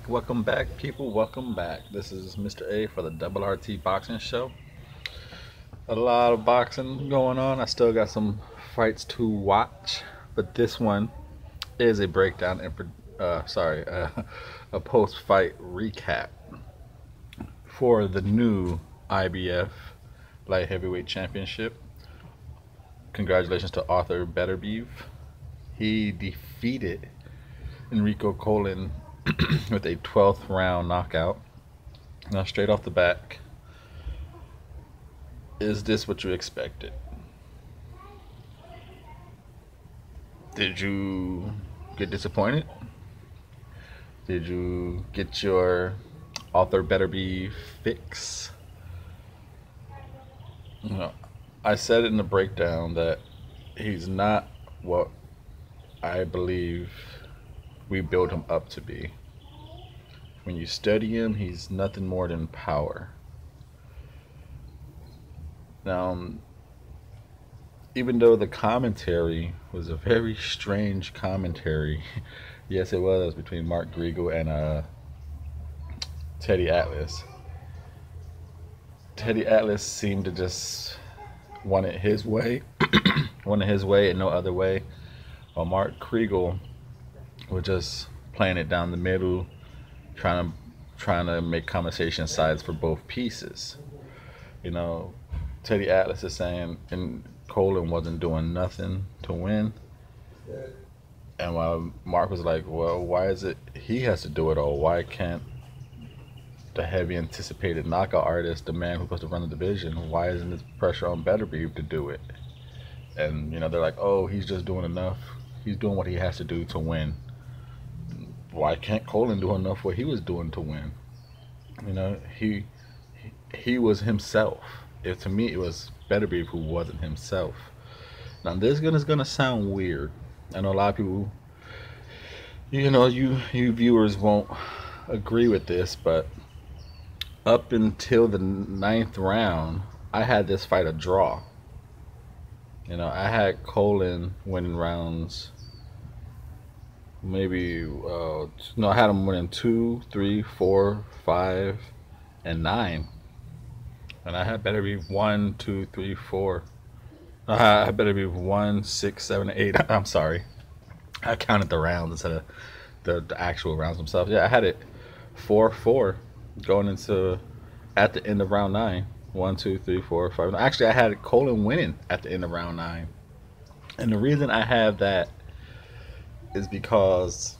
Welcome back, people. Welcome back. This is Mr. A for the Double RT Boxing Show. A lot of boxing going on. I still got some fights to watch, but this one is a breakdown and a post-fight recap for the new IBF Light Heavyweight Championship. Congratulations to Artur Beterbiev. He defeated Enrico Kolling with a 12th round knockout. Now, straight off the back, is this what you expected? Did you get disappointed? Did you get your Artur Beterbiev fix? You know, I said in the breakdown that he's not what I believe we build him up to be. When you study him, he's nothing more than power. Now, even though the commentary was a very strange commentary, yes, it was between Mark Griegel and Teddy Atlas. Teddy Atlas seemed to just want it his way, wanted his way and no other way, while Mark Griegel was just playing it down the middle, trying to make conversation sides for both pieces. You know, Teddy Atlas is saying and Kolling wasn't doing nothing to win. And while Mark was like, well, why is it he has to do it all? Why can't the heavy anticipated knockout artist, the man who's supposed to run the division, why isn't this pressure on Beterbiev to do it? And, you know, they're like, oh, he's just doing enough. He's doing what he has to do to win. Why can't Kolling do enough what he was doing to win? You know, he was himself. To me, it was Beterbiev who wasn't himself. Now, this is gonna sound weird. I know a lot of people, you viewers won't agree with this, but up until the ninth round, I had this fight a draw. You know, I had Kolling winning rounds. Maybe no, I had him winning 2, 3, 4, 5, and 9. And I had Beterbiev 1, 2, 3, 4. I had Beterbiev 1, 6, 7, 8. I'm sorry, I counted the rounds instead of the actual rounds themselves. Yeah, I had it 4-4 going into at the end of round 9. 1, 2, 3, 4, 5. Actually, I had Kolling winning at the end of round 9. And the reason I have that is because,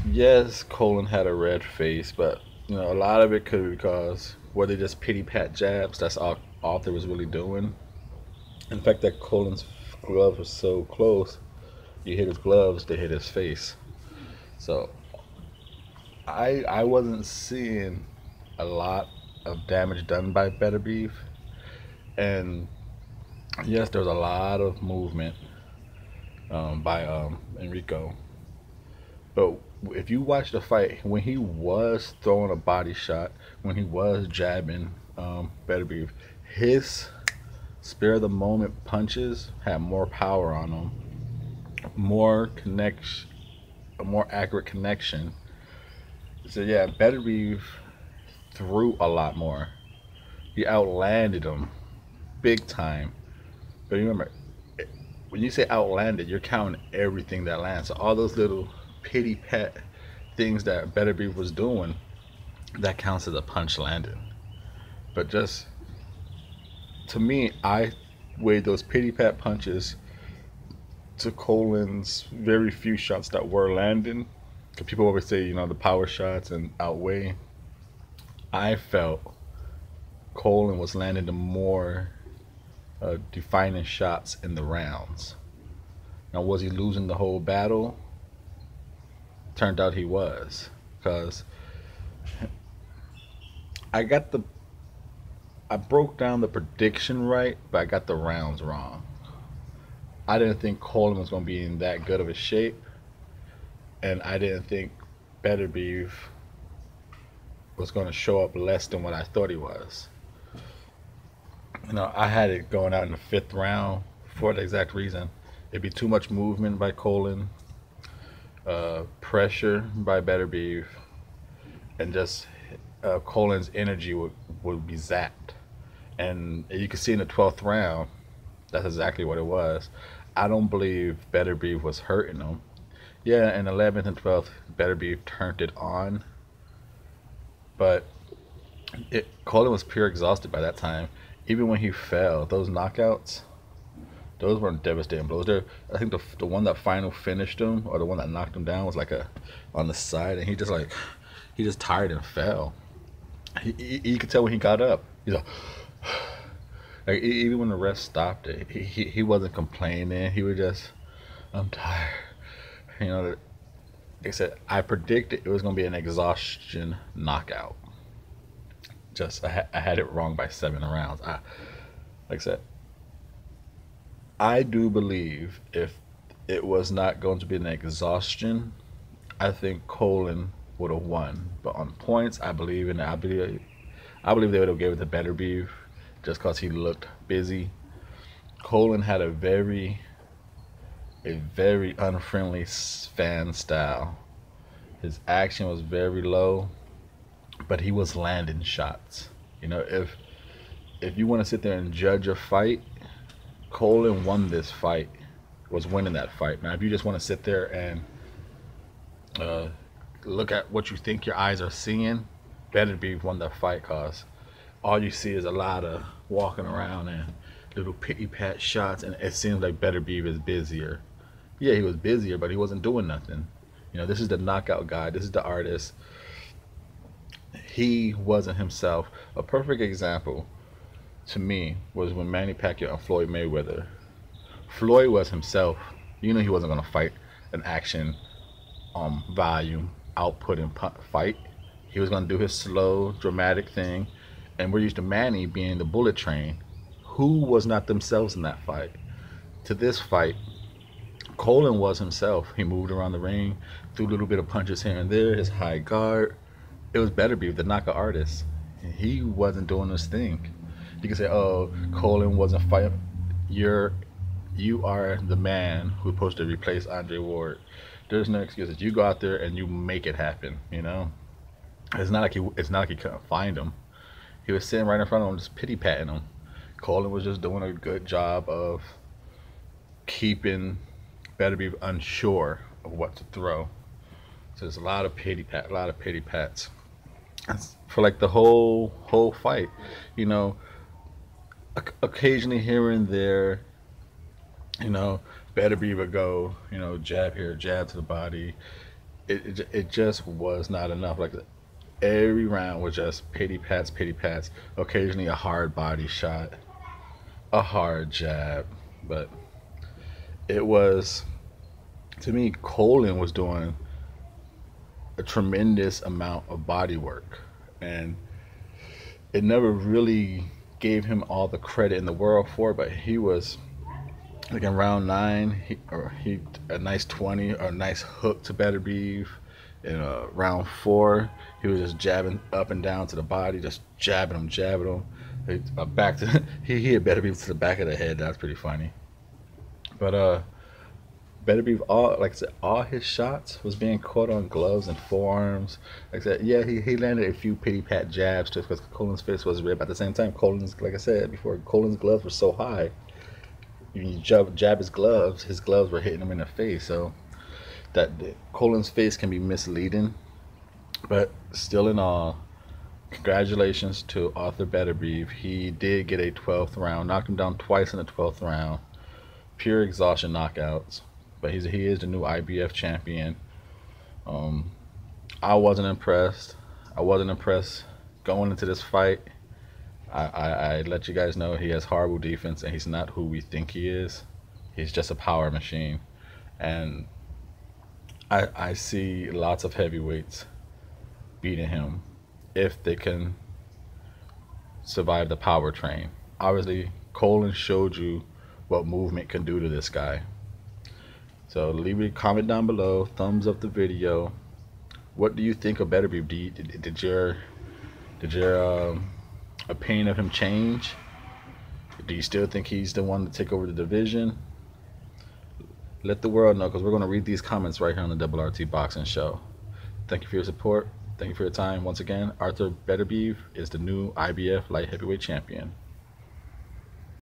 yes, Kolling had a red face, but you know, a lot of it could be because were they just pity pat jabs? That's all Arthur was really doing. In fact, that Kolling's gloves were so close, you hit his gloves, they hit his face. So I wasn't seeing a lot of damage done by Beterbiev, and yes, there was a lot of movement by Enrico. But if you watch the fight, when he was throwing a body shot, when he was jabbing Beterbiev, his spare of the moment punches had more power on them, more connection, a more accurate connection. So yeah, Beterbiev threw a lot more. He outlanded him big time. But remember, when you say outlanded, you're counting everything that lands. So all those little pity pat things that Beterbiev was doing, that counts as a punch landed. But just to me, I weighed those pity pat punches to Kolling's very few shots that were landing. Because people always say, you know, the power shots and outweigh. I felt Kolling was landing the more defining shots in the rounds. Now, was he losing the whole battle? Turned out he was, because I broke down the prediction right, but I got the rounds wrong. I didn't think Kolling was going to be in that good of a shape, and I didn't think Beterbiev was going to show up less than what I thought he was. You know, I had it going out in the 5th round for the exact reason. It'd be too much movement by Kolling. pressure by Beterbiev, and just Kolling's energy would be zapped. And you can see in the 12th round, that's exactly what it was. I don't believe Beterbiev was hurting him. Yeah, in 11th and 12th, Beterbiev turned it on, but Kolling was pure exhausted by that time. Even when he fell, those knockouts, those weren't devastating blows. I think the one that final finished him, or the one that knocked him down, was like a on the side, and he just tired and fell. You could tell when he got up. He's like even when the ref stopped it, he wasn't complaining. He was just, I'm tired. You know, like I said, I predicted it was going to be an exhaustion knockout. Just I had it wrong by 7 rounds. Like I said, I do believe if it was not going to be an exhaustion, I think Kolling would have won. But on points, I believe they would have given it to Beterbiev just because he looked busy. Kolling had a very unfriendly fan style. His action was very low, but he was landing shots. You know, if you want to sit there and judge a fight, Kolling won this fight, was winning that fight. Now, if you just want to sit there and look at what you think your eyes are seeing, Beterbiev won that fight cause all you see is a lot of walking around and little pity pat shots, and it seems like Beterbiev is busier. Yeah, he was busier, but he wasn't doing nothing. You know, this is the knockout guy. This is the artist. He wasn't himself. A perfect example to me was when Manny Pacquiao and Floyd Mayweather. Floyd was himself. You know he wasn't going to fight an action volume, output and fight. He was going to do his slow, dramatic thing. And we're used to Manny being the bullet train. Who was not themselves in that fight? To this fight, Kolling was himself. He moved around the ring, threw a little bit of punches here and there, his high guard. It was Beterbiev, the knockout artist. He wasn't doing this thing. You can say, oh, Kolling wasn't fighting. You are the man who's supposed to replace Andre Ward. There's no excuses. You go out there and you make it happen, you know? It's not like he couldn't find him. He was sitting right in front of him, just pity patting him. Kolling was just doing a good job of keeping Beterbiev unsure of what to throw. So there's a lot of pity pats. For like the whole fight, you know. Occasionally here and there, you know, Beterbiev would go, you know, jab here, jab to the body. It just was not enough. Like every round was just pity pats. Occasionally a hard body shot, a hard jab, but it was, to me, Kolling was doing a tremendous amount of body work, and it never really gave him all the credit in the world for it. But he was like in round 9, he a nice 20 or a nice hook to Beterbiev. In round 4, he was just jabbing up and down to the body, just jabbing him. Back to he hit Beterbiev to the back of the head. That's pretty funny. But Beterbiev, like I said, all his shots was being caught on gloves and forearms. Like I said, yeah, he landed a few pity pat jabs just because Kolling's fist was ripped. At the same time, like I said before, Kolling's gloves were so high. When you jab his gloves were hitting him in the face. So that Kolling's face can be misleading. But still in all, congratulations to Artur Beterbiev. He did get a 12th round, knocked him down twice in the 12th round. Pure exhaustion knockouts. But he is the new IBF champion. I wasn't impressed. Going into this fight. I let you guys know he has horrible defense, and he's not who we think he is. He's just a power machine. And I see lots of heavyweights beating him if they can survive the power train. Obviously, Kolling showed you what movement can do to this guy. So leave a comment down below, thumbs up the video. What do you think of Beterbiev? Did your opinion of him change? Do you still think he's the one to take over the division? Let the world know, because we're going to read these comments right here on the Double RT Boxing Show. Thank you for your support. Thank you for your time. Once again, Artur Beterbiev is the new IBF light heavyweight champion.